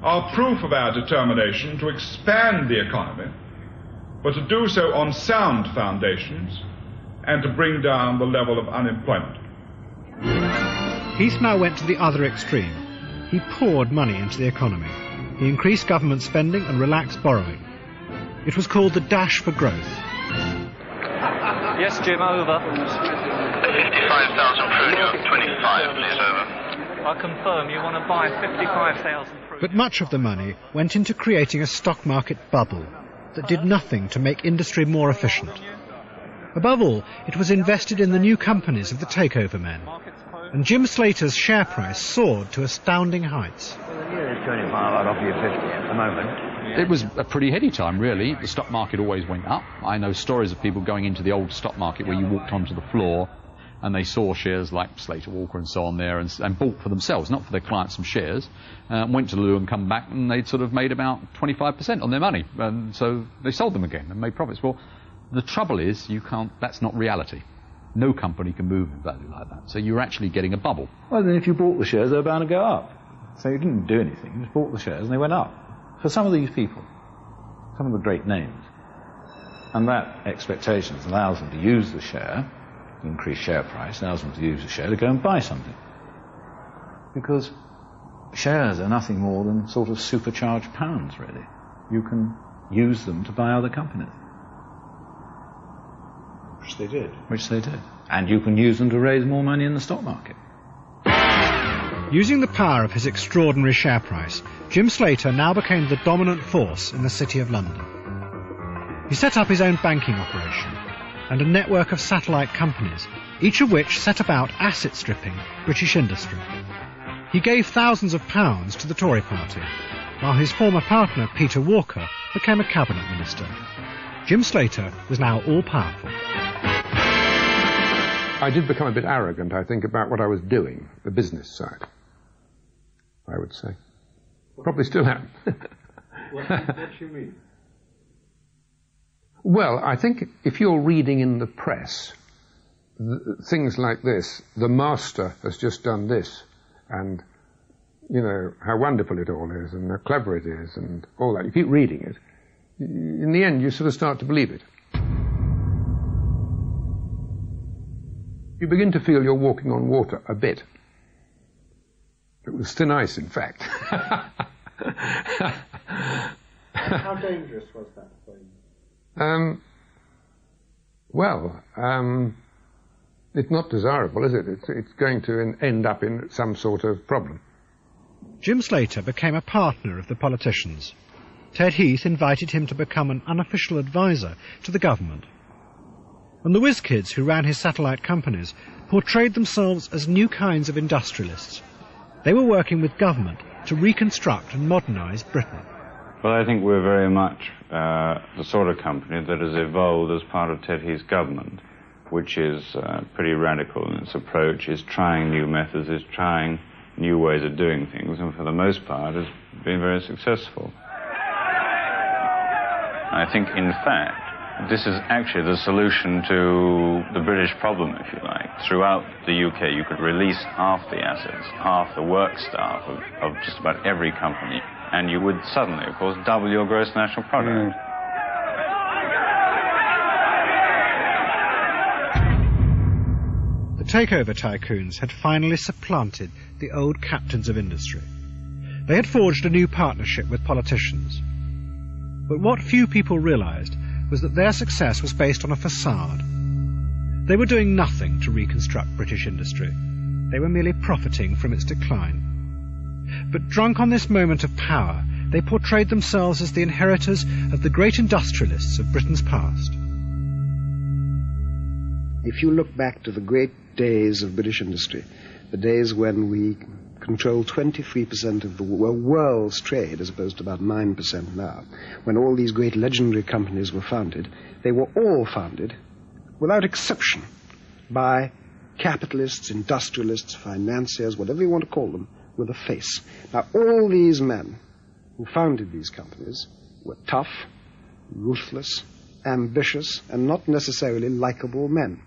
are proof of our determination to expand the economy, but to do so on sound foundations and to bring down the level of unemployment. Heath now went to the other extreme. He poured money into the economy. He increased government spending and relaxed borrowing. It was called the dash for growth. Yes, Jim, over. 55,000 through, 25, please, over. I confirm you want to buy 55,000 through. But much of the money went into creating a stock market bubble that did nothing to make industry more efficient. Above all, it was invested in the new companies of the takeover men. And Jim Slater's share price soared to astounding heights. Well, the nearest 25, I'd offer you 50 at the moment. It was a pretty heady time, really. The stock market always went up. I know stories of people going into the old stock market where you walked onto the floor and they saw shares like Slater Walker and so on there and bought for themselves, not for their clients, some shares, went to the loo and come back and they'd sort of made about 25% on their money. And so they sold them again and made profits. Well, the trouble is that's not reality. No company can move in value like that. So you're actually getting a bubble. Well, then if you bought the shares, they were bound to go up. So you didn't do anything. You just bought the shares and they went up. For some of these people, some of the great names. And that expectation allows them to use the share, increase share price, allows them to use the share to go and buy something. Because shares are nothing more than sort of supercharged pounds, really. You can use them to buy other companies. Which they did. Which they did. And you can use them to raise more money in the stock market. Using the power of his extraordinary share price, Jim Slater now became the dominant force in the City of London. He set up his own banking operation and a network of satellite companies, each of which set about asset stripping British industry. He gave thousands of pounds to the Tory party, while his former partner, Peter Walker, became a cabinet minister. Jim Slater was now all-powerful. I did become a bit arrogant, I think, about what I was doing, the business side, I would say. Probably still am. What do you mean? Well, I think if you're reading in the press things like this, the master has just done this, and, you know, how wonderful it all is, and how clever it is, and all that. You keep reading it. In the end, you sort of start to believe it. You begin to feel you're walking on water a bit. It was thin ice, in fact. How dangerous was that for you? It's not desirable, is it? It's going to end up in some sort of problem. Jim Slater became a partner of the politicians. Ted Heath invited him to become an unofficial advisor to the government. And the whiz kids who ran his satellite companies portrayed themselves as new kinds of industrialists. They were working with government to reconstruct and modernise Britain. Well, I think we're very much the sort of company that has evolved as part of Ted Heath's government, which is pretty radical in its approach, is trying new methods, is trying new ways of doing things, and for the most part has been very successful. I think, in fact, this is actually the solution to the British problem, if you like. Throughout the UK, you could release half the assets, half the work staff of just about every company, and you would suddenly, of course, double your gross national product. The takeover tycoons had finally supplanted the old captains of industry. They had forged a new partnership with politicians. But what few people realised was that their success was based on a facade. They were doing nothing to reconstruct British industry. They were merely profiting from its decline. But drunk on this moment of power, they portrayed themselves as the inheritors of the great industrialists of Britain's past. If you look back to the great days of British industry, the days when we controlled 23% of the world's trade as opposed to about 9% now, when all these great legendary companies were founded, they were all founded, without exception, by capitalists, industrialists, financiers, whatever you want to call them, with a face. Now, all these men who founded these companies were tough, ruthless, ambitious, and not necessarily likable men.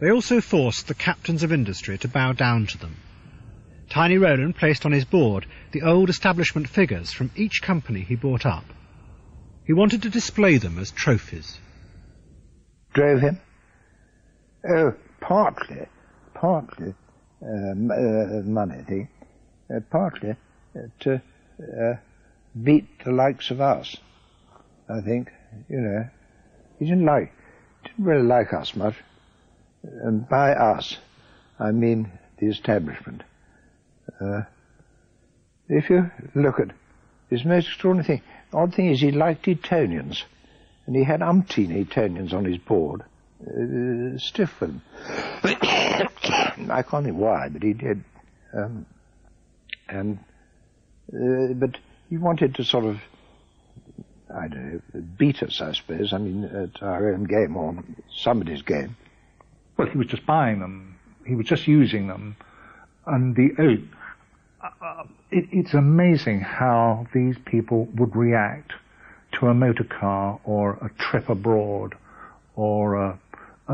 They also forced the captains of industry to bow down to them. Tiny Rowland placed on his board the old establishment figures from each company he bought up. He wanted to display them as trophies. Drove him? Oh, partly money thing, partly to beat the likes of us, I think. You know, he didn't really like us much, and by us I mean the establishment. If you look at this most extraordinary thing, the odd thing is he liked Etonians, and he had umpteen Etonians on his board, stiff with them. I can't think why, but he did. But he wanted to sort of, I don't know, beat us, I suppose, I mean, at our own game, or somebody's game. Well, he was just buying them. He was just using them. And it's amazing how these people would react to a motor car or a trip abroad or a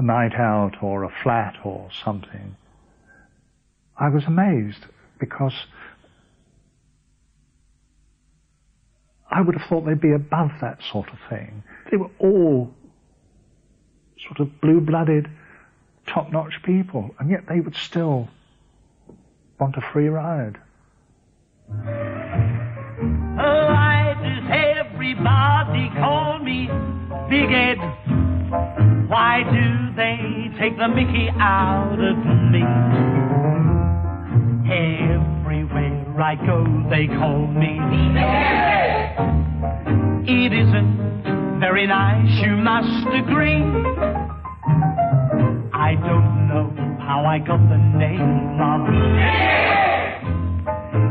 night out or a flat or something. I was amazed because I would have thought they'd be above that sort of thing. They were all sort of blue-blooded, top-notch people, and yet they would still want a free ride. Why does everybody call me Big Ed? Why do they take the mickey out of me? Everywhere I go they call me Big Ed. It isn't very nice, you must agree. I don't know how I got the name of Big Ed.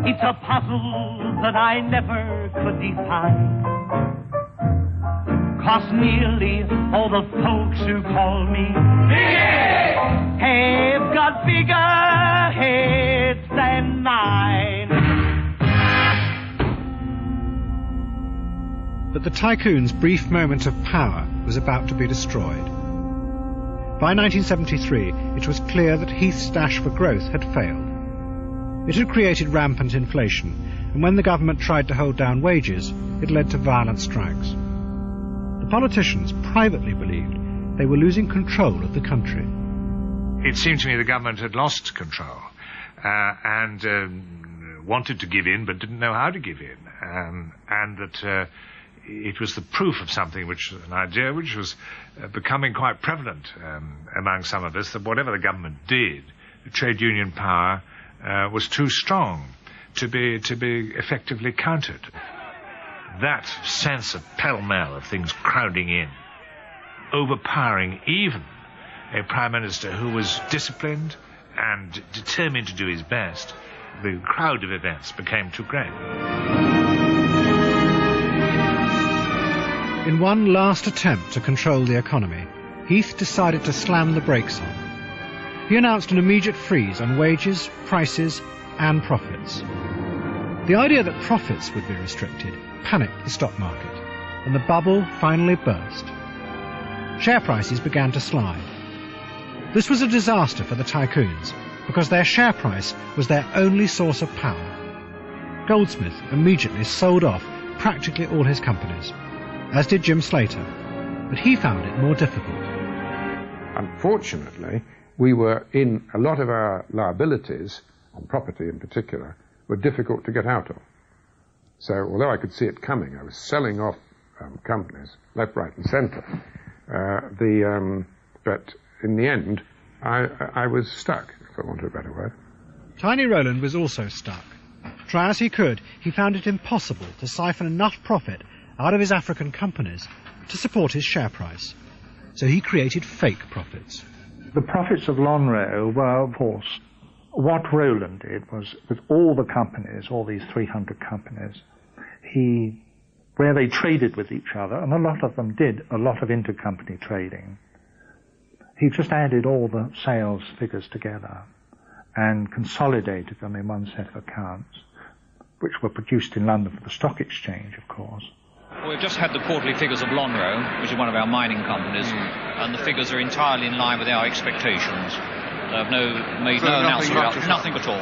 It's a puzzle that I never could define. 'Cause nearly all the folks who call me Big Ed have got bigger heads than mine. But the tycoon's brief moment of power was about to be destroyed. By 1973, it was clear that Heath's dash for growth had failed. It had created rampant inflation, and when the government tried to hold down wages, it led to violent strikes. The politicians privately believed they were losing control of the country. It seemed to me the government had lost control and wanted to give in but didn't know how to give in, and that it was the proof of something, an idea which was becoming quite prevalent among some of us, that whatever the government did, the trade union power was too strong to be effectively countered. That sense of pell-mell of things crowding in, overpowering even a prime minister who was disciplined and determined to do his best, the crowd of events became too great. In one last attempt to control the economy, Heath decided to slam the brakes on. He announced an immediate freeze on wages, prices, and profits. The idea that profits would be restricted panicked the stock market, and the bubble finally burst. Share prices began to slide. This was a disaster for the tycoons, because their share price was their only source of power. Goldsmith immediately sold off practically all his companies, as did Jim Slater, but he found it more difficult. Unfortunately, we were in a lot of our liabilities, on property in particular, were difficult to get out of. So although I could see it coming, I was selling off companies, left, right and centre. But in the end, I was stuck, if I want a better word. Tiny Rowland was also stuck. Try as he could, he found it impossible to siphon enough profit out of his African companies to support his share price. So he created fake profits. The profits of Lonhro were, of course, what Rowland did was, with all the companies, all these 300 companies, where they traded with each other, and a lot of them did a lot of intercompany trading, he just added all the sales figures together and consolidated them in one set of accounts, which were produced in London for the Stock Exchange, of course. Well, we've just had the quarterly figures of Lonhro, which is one of our mining companies, and the figures are entirely in line with our expectations. They have made no announcement about nothing at all.